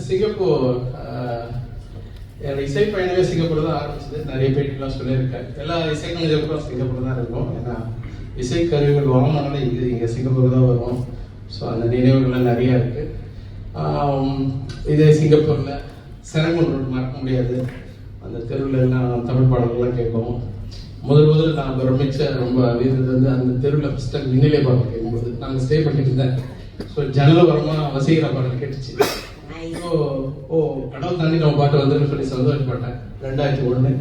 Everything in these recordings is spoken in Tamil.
சிங்கப்பூர் என்னோட இசை பயணமே சிங்கப்பூர் தான் ஆரம்பிச்சது. நிறைய பேட்டிலாம் சொல்லியிருக்கேன். எல்லா இசைக்கலைஞர்களுக்கும் சிங்கப்பூர் தான் இருக்கும். ஏன்னா இசை கருவிகள் வாங்கினால இங்கே சிங்கப்பூர் தான் வரும். ஸோ அந்த நினைவுகள்லாம் நிறையா இருக்குது. இதே சிங்கப்பூரில் செரங்கல் ரோடு மறக்க முடியாது. அந்த தெருவில் எல்லாம் தமிழ் பாடல்கள்லாம் கேட்போம். முதல் நான் பிரமிச்ச ரொம்ப வீரது வந்து அந்த தெருவில் ஃபஸ்ட்டு மின்னிலை பாடல் கேட்கும்போது நாங்கள் ஸ்டே பண்ணிட்டு இருந்தேன். ஸோ ஜன்னல் வரமாக வசீகரா பாடல் கேட்டுச்சு. ஓ கடவுள் தாண்டி நம்ம பாட்டு வந்துன்னு சொல்லி சந்தோஷப்பட்டேன். 2001.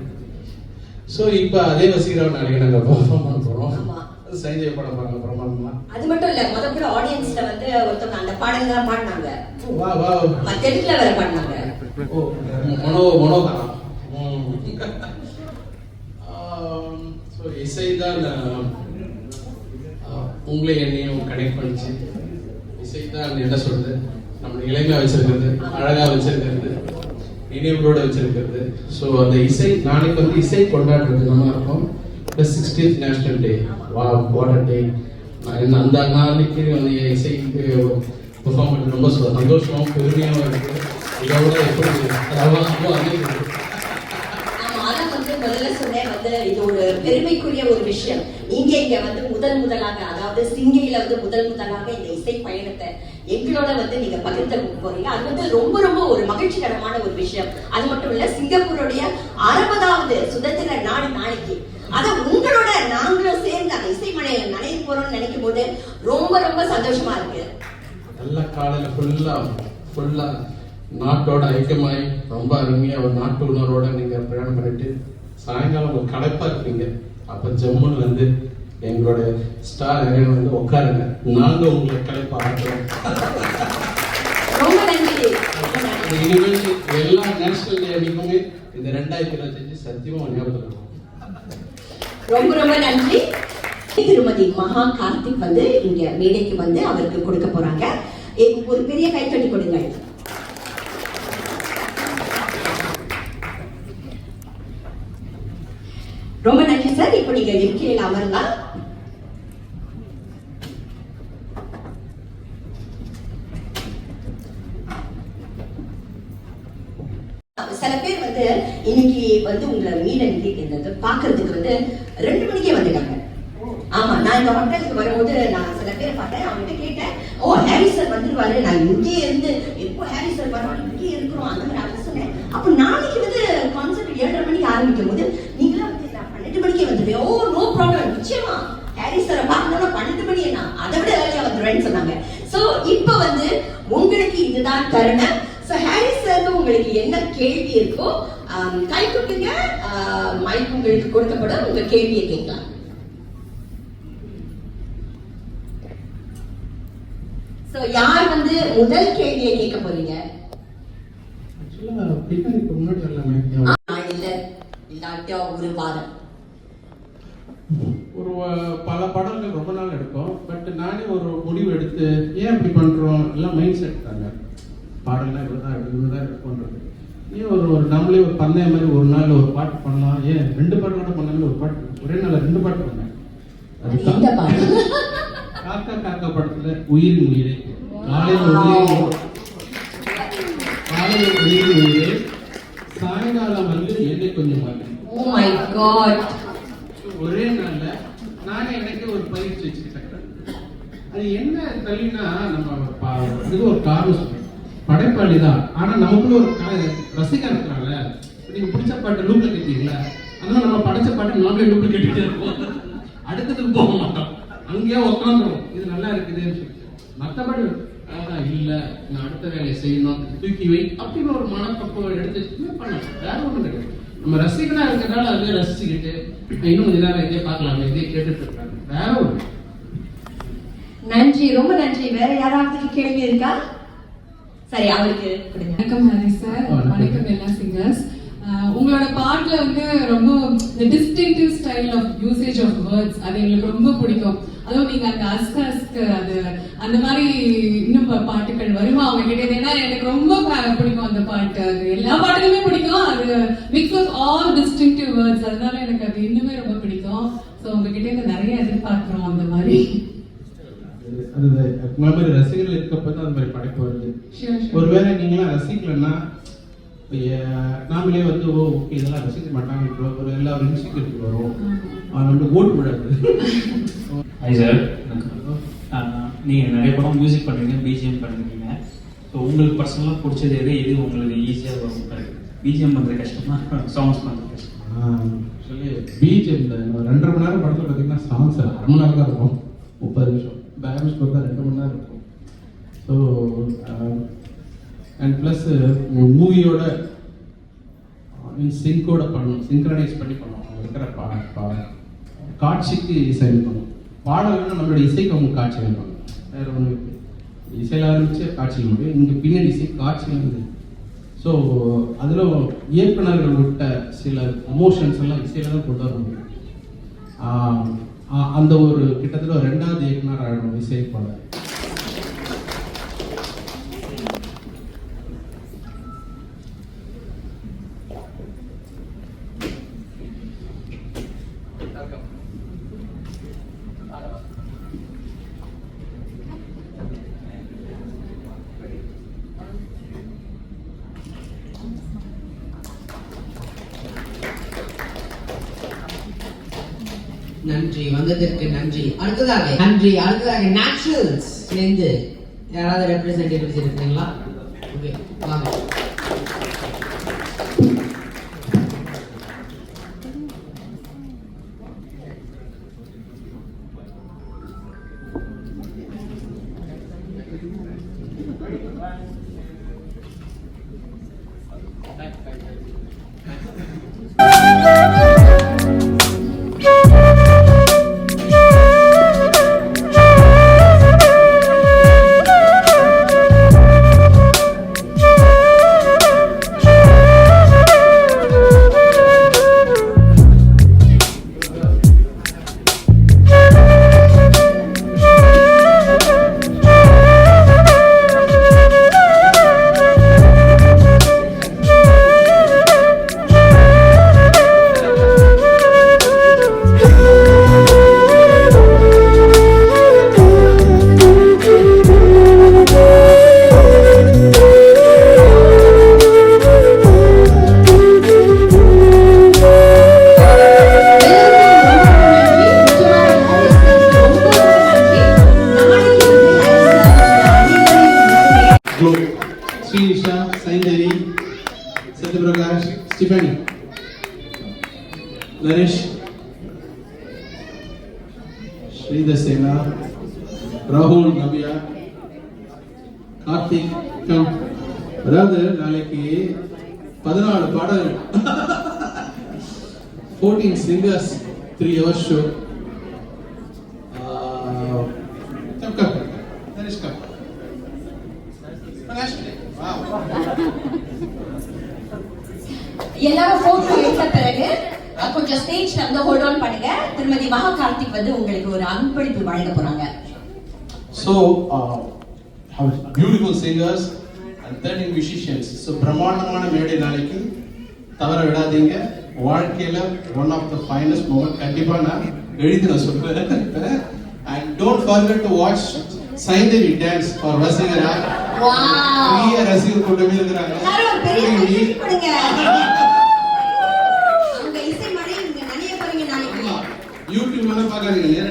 ஸோ இப்போ அதே வசீகராவை நாளைக்கு நாங்கள் பர்ஃபார்ம் பண்ண போகிறோம். சைஞ்சய் படம் பாருங்க பிரமாதமா. அது மட்டும் இல்ல, முதல்ல ஆடியன்ஸ்ல வந்து ஒருத்தவங்க அந்த பாடல்கள் பாடினாங்க. வா வா தெலுங்குல வேற பாடினாங்க. ஓ மனோகரா. ஸோ இசை தான் உங்களை என்னையும் கனெக்ட் பண்ணிச்சு. இசை தான் என்ன சொல்றது, நம்ம இளமையா வச்சிருக்கிறது, அழகா வச்சிருக்கிறது, நினைவுகளோட வச்சிருக்கிறது. ஸோ அந்த இசை நாளைக்கு வந்து இசை கொண்டாடுறது நம்ம இருக்கும். 60th national day. What a டே. அந்த நாளைக்கு வந்து இசைக்கு பெர்ஃபார்ம் பண்ணி ரொம்ப சந்தோஷமாகவும் பெருமையாகவும் இருக்கு. இதோட எப்படி முதல்ல சொன்னேன் வந்து இது ஒரு பெருமைக்குரிய ஒரு விஷயம். நீங்க இங்க வந்து முதலாக, அதாவது சிங்கையில வந்து முதலாக இந்த இசை பயணத்தை எங்களோட வந்து நீங்க பகிர்ந்து போறீங்க. அது வந்து ரொம்ப ரொம்ப ஒரு மகிழ்ச்சிகரமான ஒரு விஷயம். அது மட்டும் இல்ல, சிங்கப்பூருடைய 60வது சுதந்திர நாடு நாளைக்கு. அத உங்களோட நாங்களும் சேர்ந்து அந்த இசை மழையில நனைய போறோம்னு நினைக்கும் போது ரொம்ப ரொம்ப சந்தோஷமா இருக்கு. நல்ல காலையில ஃபுல்லா நாட்டோட ஐக்கியமாய் ரொம்ப அருமையா ஒரு நாட்டு உணர்வோட நீங்க பிரயாணம் பண்ணிட்டு சாயங்காலம் ஒரு களைப்பா இருப்பீங்க. அப்ப ஜம்முன்னு வந்து எங்களோட ஸ்டார் ஹீரோயின் வந்து உட்காருங்க, நாங்க உங்களுக்கு களைப்பா ஆடுறோம். இனிமேல் எல்லா நேஷனல் டே அன்னைக்குமே இந்த 2025 சத்தியமா ஞாபகம் இருக்கும். ரொம்ப ரொம்ப நன்றி. திருமதி மகா கார்த்திக் வந்து இங்க மேடைக்கு வந்து அவருக்கு கொடுக்க போறாங்க. ஒரு பெரிய கைத்தட்டி கொடுங்க. ரொம்ப நன்றி சார். இப்போ நீங்க இருக்கையில் அமரலாம். சில பேர் வந்து இன்னைக்கு வந்து உங்களை மீட் பாக்குறதுக்கு வந்து 2 மணிக்கே வந்துட்டாங்க. ஆமா, நான் இந்த ஹோட்டலுக்கு வரும்போது நான் சில பேரை பார்த்தேன். அவங்ககிட்ட கேட்டேன், ஓ ஹாரி சார் வந்துருவாரு, நான் இங்கே இருந்து எப்போ ஹாரி சார் வருவாரு, இங்கே இருக்கிறோம் அந்த மாதிரி அவங்க சொன்னேன். அப்போ நாளைக்கு வந்து கான்செப்ட் 7:30 மணிக்கு ஆரம்பிக்கும் போது நீங்களாம் வந்து நான் 12 மணிக்கே வந்துடுவேன். ஓ நோ ப்ராப்ளம், நிச்சயமா ஹாரி சாரை பார்க்கணும்னா 12 மணி என்ன அதை விட வேலையா வந்துடுவேன்னு சொன்னாங்க. ஸோ இப்போ வந்து உங்களுக்கு இதுதான் தருணம். ஸோ ஹாரி சாருக்கு உங்களுக்கு என்ன கேள்வி இருக்கோ கை கொடுங்க, மைக் உங்களுக்கு கொடுக்கப்படும், உங்க கேள்வியை கேட்கலாம். சோ யார் வந்து முதல் கேள்வியை கேட்க போறீங்க? ஒரு வாரம் ஒரு பல படங்கள் ரொம்ப நாள் எடுக்கும். பட் நானே ஒரு முடிவு எடுத்து ஏன் இப்படி பண்றோம் எல்லாம் மைண்ட் செட் தாங்க. பாடலாம் இவ்வளவுதான் இருக்கும்ன்றது. ஏன் ஒரு நம்மளே ஒரு பந்தயம் மாதிரி ஒரு நாள் ஒரு பாட்டு பண்ணலாம், ஏன் 2 பாட்டு கூட பண்ணாலும் ஒரு பாட்டு ஒரே நாள் 2 பாட்டு பண்ணேன். காக்கா படத்துல உயிரின் உயிரே, காலையில் உயிரே, சாயங்காலம் வந்து என்னை கொஞ்சம் ஒரே நாள்ல நானே எனக்கு ஒரு பயிற்சி வச்சுக்கிட்டேன். அது என்ன தள்ளினா நம்ம இது ஒரு காரணம் படைப்பாளி தான். ஆனா நமக்குள்ள ஒரு ரசிகர் இருக்கிறாங்க. நீங்க பிடிச்ச பாட்டு லூப்ல கேட்டீங்களா, அதனால நம்ம படைச்ச பாட்டு நாமளே லூப்ல கேட்டுட்டே இருப்போம். அடுத்ததுக்கு போக மாட்டோம், அங்கேயே உட்காந்துரும். இது நல்லா இருக்குதுன்னு சொல்லி மற்றபடி இல்ல நான் அடுத்த வேலையை செய்யணும் தூக்கி வை அப்படின்னு ஒரு மனப்பக்குவம் எடுத்து பண்ணலாம். வேற ஒண்ணும் கிடையாது. நம்ம ரசிகனா இருக்கிறதால அதே ரசிச்சுக்கிட்டு இன்னும் கொஞ்ச நேரம் இதே பார்க்கலாம், இதே கேட்டுட்டு இருக்காங்க. வேற ஒண்ணு. நன்றி, ரொம்ப நன்றி. வேற யாராவது கேள்வி இருக்கா? சரி, அவருக்கு கொடுங்க. வணக்கம் ஹரி சார். வணக்கம் எல்லா சிங்கர்ஸ். உங்களோட பாட்டுல வந்து ரொம்ப distinctive style of usage of words அது எங்களுக்கு ரொம்ப பிடிக்கும். அதுவும் நீங்க அந்த அஸ்கு அது அந்த மாதிரி இன்னும் பாட்டுகள் வருமா அவங்க கிட்ட? ஏன்னா எனக்கு ரொம்ப பிடிக்கும் அந்த பாட்டு. அது எல்லா பாட்டுகளுமே பிடிக்கும். அது mix of all distinctive words, அதனால எனக்கு அது இன்னுமே ரொம்ப பிடிக்கும். ஸோ உங்ககிட்ட இருந்து நிறைய எதிர்பார்க்கிறோம் அந்த மாதிரி. ரசிகர்கள் இருக்கப்பதான் அந்த மாதிரி படைப்பு வருது. ஒரு ஒருவேளை நீங்களாம் ரசிக்கலன்னா நாமளே வந்து ஓ ஓகே இதெல்லாம் ரசிக்க மாட்டாங்க ஒரு எல்லா இன்ஸ்டியூட்டுக்கு வரும் வந்து ஓட்டு விடாது. ஹாய் சார், நீங்கள் நிறைய படம் மியூசிக் பண்ணுறீங்க, பிஜிஎம் பண்ணுறீங்க. ஸோ உங்களுக்கு பர்சனலாக பிடிச்சது எது உங்களுக்கு ஈஸியாக வரும்? பிஜிஎம் பண்ணுறது கஷ்டமா, சாங்ஸ் பண்ணுறது கஷ்டமா? ஆக்சுவலி பிஜிஎம் 2.5 மணி நேரம் படத்தில் பார்த்தீங்கன்னா சாங்ஸ் 1/2 மணி நேரம் தான் இருக்கும், 30 நிமிஷம். பேலன்ஸ் ஸ்கோர் தான் 2 மணி நேரம் இருக்கும். ஸோ அண்ட் ப்ளஸ் மூவியோட சிங்கோட பண்ணணும், சிங்க்ரனைஸ் பண்ணி பண்ணணும். அவங்க இருக்கிற காட்சிக்கு இசை பண்ணணும். பாடல்கள் நம்மளோட இசைக்கு அவங்க காட்சி பண்ணணும். வேற ஒன்று இசையில் ஆரம்பிச்சு காட்சியில் முடியும். இங்கே பின்னாடி இசை காட்சியில் இருந்து ஸோ அதில் இயக்குநர்கள் விட்ட சில எமோஷன்ஸ் எல்லாம் இசையில தான் கொண்டு வர முடியும். அந்த ஒரு கிட்டத்தட்ட 2வது இயக்குனர் ஆகிடும் இசை பாடல். நன்றி, வந்ததற்கு நன்றி. அடுத்ததாக நேச்சுரல்ஸ் இருந்து யாராவது ரெப்ரசன்டேட்டிவ்ஸ் இருக்கீங்களா? ஓகே, வாங்க. ஸ்ரீனிஷா, சைந்தவி, சத்யபிரகாஷ், ஸ்டிஃபனி, நரேஷ், ஸ்ரீதர் சேனா, ராகுல், நவ்யா, கார்த்திக். அதாவது நாளைக்கு 14 பாடல்கள், 14 singers, 3 hours show. Narish, come. எல்லாரும் போட்டோ எடுத்த பிறகு கொஞ்சம் ஸ்டேஜ் வந்து ஹோல்ட் ஆன் பண்ணுங்க. திருமதி மகா கார்த்திக் வந்து உங்களுக்கு ஒரு அன்பளிப்பு வழங்க போறாங்க. So beautiful singers and 13 musicians. So பிரம்மாண்டமான மேடை நாளைக்கு தவற விடாதீங்க. வாழ்க்கையில one of the finest moment கண்டிப்பா நான் எழுதி நான் சொல்றேன். And don't forget to watch Saindhavi dance for Vaseegara. Wow, பெரிய ரசிகர் கூட்டமே இருக்காங்க. எல்லாரும் ஒரு பெரிய கை கொடுங்க. உங்க இசை மழை இங்க நனைய போறீங்க நாளைக்கு. YouTube மேல பாக்காதீங்க.